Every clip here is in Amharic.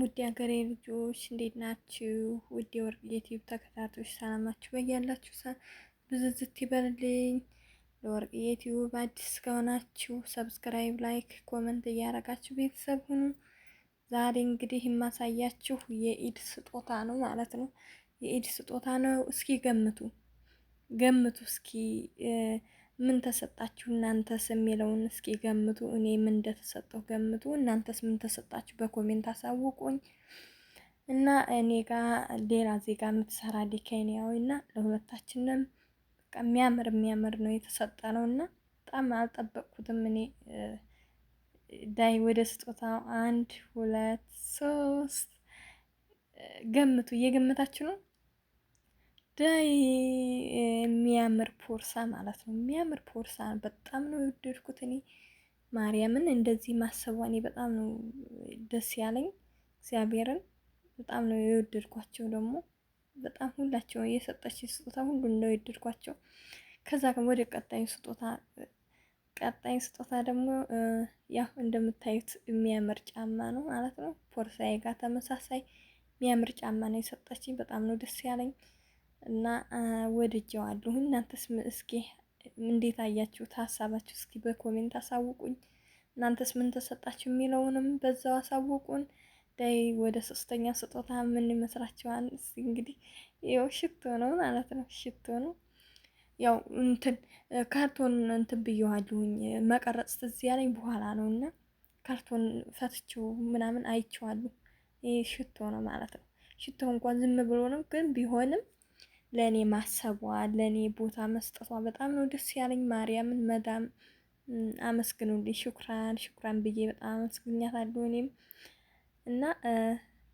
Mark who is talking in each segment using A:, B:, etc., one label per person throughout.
A: ውድ የሀገሬ ልጆች እንዴት ናችሁ? ውድ የወርቅ ዩቲዩብ ተከታታዮች ሰላማችሁ በያላችሁ ብዝዝት ይበልልኝ። ለወርቅ ዩቲዩብ አዲስ ከሆናችሁ ሰብስክራይብ፣ ላይክ፣ ኮመንት እያደረጋችሁ ቤተሰብ ሁኑ። ዛሬ እንግዲህ የማሳያችሁ የኢድ ስጦታ ነው ማለት ነው። የኢድ ስጦታ ነው። እስኪ ገምቱ እስኪ ምን ተሰጣችሁ እናንተስ የሚለውን እስኪ ገምቱ። እኔ ምን እንደተሰጠው ገምቱ። እናንተስ ምን ተሰጣችሁ በኮሜንት አሳውቁኝ። እና እኔ ጋር ሌላ ዜጋ የምትሰራ ኬንያዊ እና ለሁለታችንም በቃ የሚያምር ነው የተሰጠ ነው እና በጣም አልጠበቅኩትም እኔ ዳይ ወደ ስጦታው 1 2 3 ገምቱ። እየገመታችሁ ነው። ዳይ የሚያምር ፖርሳ ማለት ነው። የሚያምር ፖርሳ በጣም ነው የወደድኩት እኔ ማርያምን። እንደዚህ ማሰቧ እኔ በጣም ነው ደስ ያለኝ። እግዚአብሔርን በጣም ነው የወደድኳቸው። ደግሞ በጣም ሁላቸው የሰጠች ስጦታ ሁሉ ነው የወደድኳቸው። ከዛ ወደ ቀጣዩ ስጦታ ደግሞ ያው እንደምታዩት የሚያምር ጫማ ነው ማለት ነው። ፖርሳዬ ጋር ተመሳሳይ የሚያምር ጫማ ነው የሰጠችኝ። በጣም ነው ደስ ያለኝ እና ወድጀዋለሁ። እናንተስ እስኪ እንዴት አያችሁት? ሀሳባችሁ እስኪ በኮሜንት አሳውቁኝ። እናንተስ ምን ተሰጣችሁ የሚለውንም በዛው አሳውቁን። ዳይ ወደ ሶስተኛ ስጦታ ምን ይመስላችኋል? እስኪ እንግዲህ ያው ሽቶ ነው ማለት ነው። ሽቶ ነው ያው ካርቶን ብየዋለሁኝ መቀረጽ ትዝ ያለኝ በኋላ ነው እና ካርቶን ፈትቼው ምናምን አይቼዋለሁ። ይሄ ሽቶ ነው ማለት ነው። ሽቶ እንኳን ዝም ብሎ ነው ግን ቢሆንም ለኔ ማሰቧ ለኔ ቦታ መስጠቷ በጣም ነው ደስ ያለኝ። ማርያምን መዳም አመስግኑልኝ። ሹክራን ብዬ በጣም አመስግኛታለሁ እኔም እና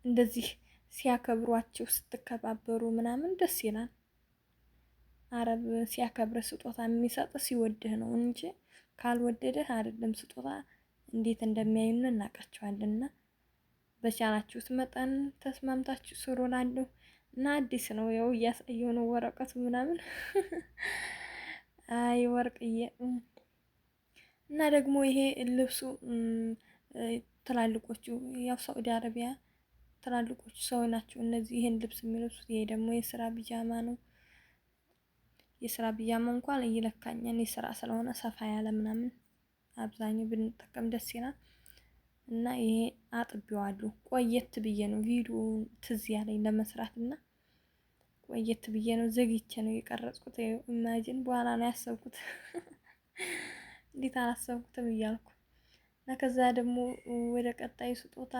A: እንደዚህ ሲያከብሯችሁ ስትከባበሩ ምናምን ደስ ይላል። አረብ ሲያከብር ስጦታ የሚሰጥ ሲወድህ ነው እንጂ ካልወደደህ አይደለም። ስጦታ እንዴት እንደሚያዩን እናውቃቸዋለንና በቻላችሁት መጠን ተስማምታችሁ ስሩ እላለሁ። እና አዲስ ነው ያው እያሳየው ነው ወረቀቱ ምናምን አይ ወርቅዬ። እና ደግሞ ይሄ ልብሱ ትላልቆቹ ያው ሳዑዲ አረቢያ ትላልቆቹ ሰው ናቸው እነዚህ ይሄን ልብስ የሚለብሱት። ይሄ ደግሞ የስራ ቢጃማ ነው። የስራ ቢጃማ እንኳን ይለካኛል የስራ ስለሆነ ሰፋ ያለ ምናምን አብዛኛው ብንጠቀም ደስ ይላል። እና ይሄ አጥቤዋለሁ ቆየት ብዬ ነው ቪዲዮ ትዝ ያለኝ ለመስራት እና ቆየት ብዬ ነው ዘግቼ ነው የቀረጽኩት። ኢማጂን በኋላ ነው ያሰብኩት እንዴት አላሰብኩትም እያልኩ እና ከዛ ደግሞ ወደ ቀጣይ ስጦታ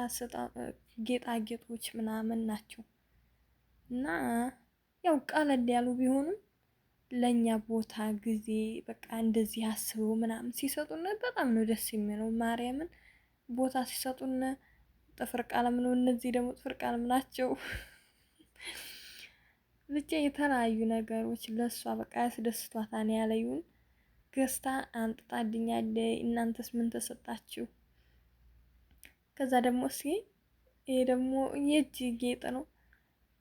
A: ጌጣጌጦች ምናምን ናቸው እና ያው ቀለል ያሉ ቢሆኑም ለኛ ቦታ ጊዜ በቃ እንደዚህ አስበው ምናምን ሲሰጡን በጣም ነው ደስ የሚለው። ማርያምን ቦታ ሲሰጡን ጥፍር ቀለም ነው። እነዚህ ደግሞ ጥፍር ቀለም ናቸው። ብቻ የተለያዩ ነገሮች ለሷ በቃ ያስደስቷታል ያለዩን ገዝታ አንጥታልኛለች። እናንተስ ምን ተሰጣችሁ? ከዛ ደግሞ እስኪ ይሄ ደግሞ የእጅ ጌጥ ነው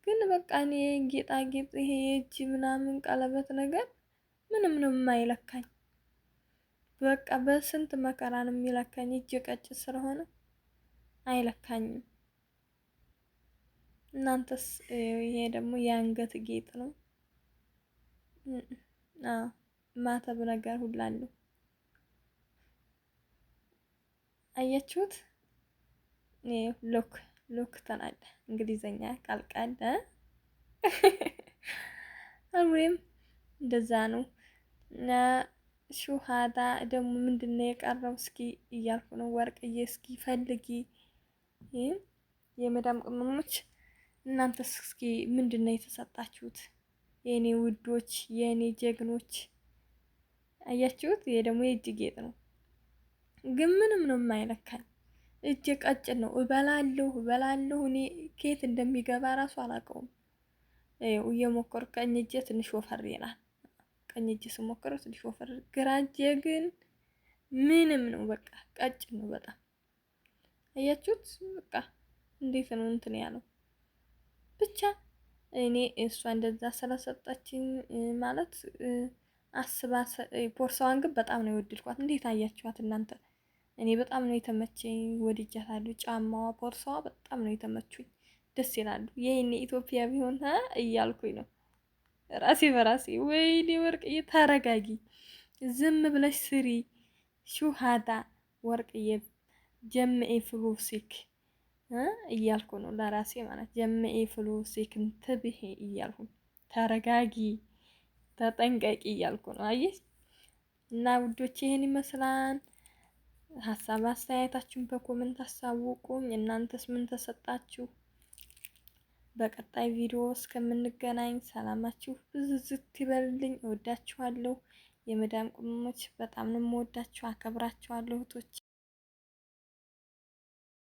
A: ግን በቃ እኔ ጌጣጌጥ ይሄ የእጅ ምናምን ቀለበት ነገር ምንም ነው የማይለካኝ። በቃ በስንት መከራ ነው የሚለካኝ እጅ ቀጭን ስለሆነ አይለካኝም። እናንተስ? ይሄ ደግሞ የአንገት ጌጥ ነው። ማተብ ነገር ሁላ አለው። አያችሁት? ሎክ ተናደ እንግሊዘኛ ቃል አልሙኒም እንደዛ ነው። እና ሹሃዳ ደግሞ ምንድነው የቀረው? እስኪ እያልኩ ነው። ወርቅዬ እስኪ ፈልጊ የመዳም ቅመሞች እናንተስ እስኪ ምንድነው የተሰጣችሁት? የኔ ውዶች የኔ ጀግኖች አያችሁት? ይሄ ደግሞ የእጅ ጌጥ ነው ግን ምንም ነው የማይለካኝ። እጅ ቀጭን ነው። እበላለሁ እኔ ከየት እንደሚገባ እራሱ አላውቀውም። እየሞከርኩ ቀኝ እጄ ትንሽ ወፈር ይላል። ቀኝ እጄ ስሞክረው ትንሽ ወፈር፣ ግራ እጄ ግን ምንም ነው በቃ ቀጭን ነው በጣም። አያችሁት? በቃ እንዴት ነው እንትን ያለው ብቻ እኔ እሷ እንደዛ ስለሰጠችኝ ማለት ቦርሳዋን ግን በጣም ነው የወደድኳት። እንዴት አያችኋት እናንተ? እኔ በጣም ነው የተመቸኝ፣ ወድጃታለሁ። ጫማዋ፣ ቦርሳዋ በጣም ነው የተመቹኝ፣ ደስ ይላሉ። ይሄኔ ኢትዮጵያ ቢሆን እያልኩኝ ነው ራሴ በራሴ። ወይኔ ወርቅዬ ተረጋጊ፣ ዝም ብለሽ ስሪ። ሹሃዳ ወርቅዬ ጀምኤ ፍሉሲክ እያልኩ ነው ለራሴ ማለት ጀምኤ ፍሉሲክ እንትብሄ እያልኩ ተረጋጊ፣ ተጠንቀቂ እያልኩ ነው። አየሽ እና ውዶች ይሄን ይመስላል። ሀሳብ አስተያየታችሁን በኮመንት አሳውቁኝ። እናንተስ ምን ተሰጣችሁ? በቀጣይ ቪዲዮ እስከምንገናኝ ሰላማችሁ ብዝዝት ይበልልኝ። እወዳችኋለሁ። የመዳም ቅመሞች በጣም ነው የምወዳችሁ፣ አከብራችኋለሁ እህቶች።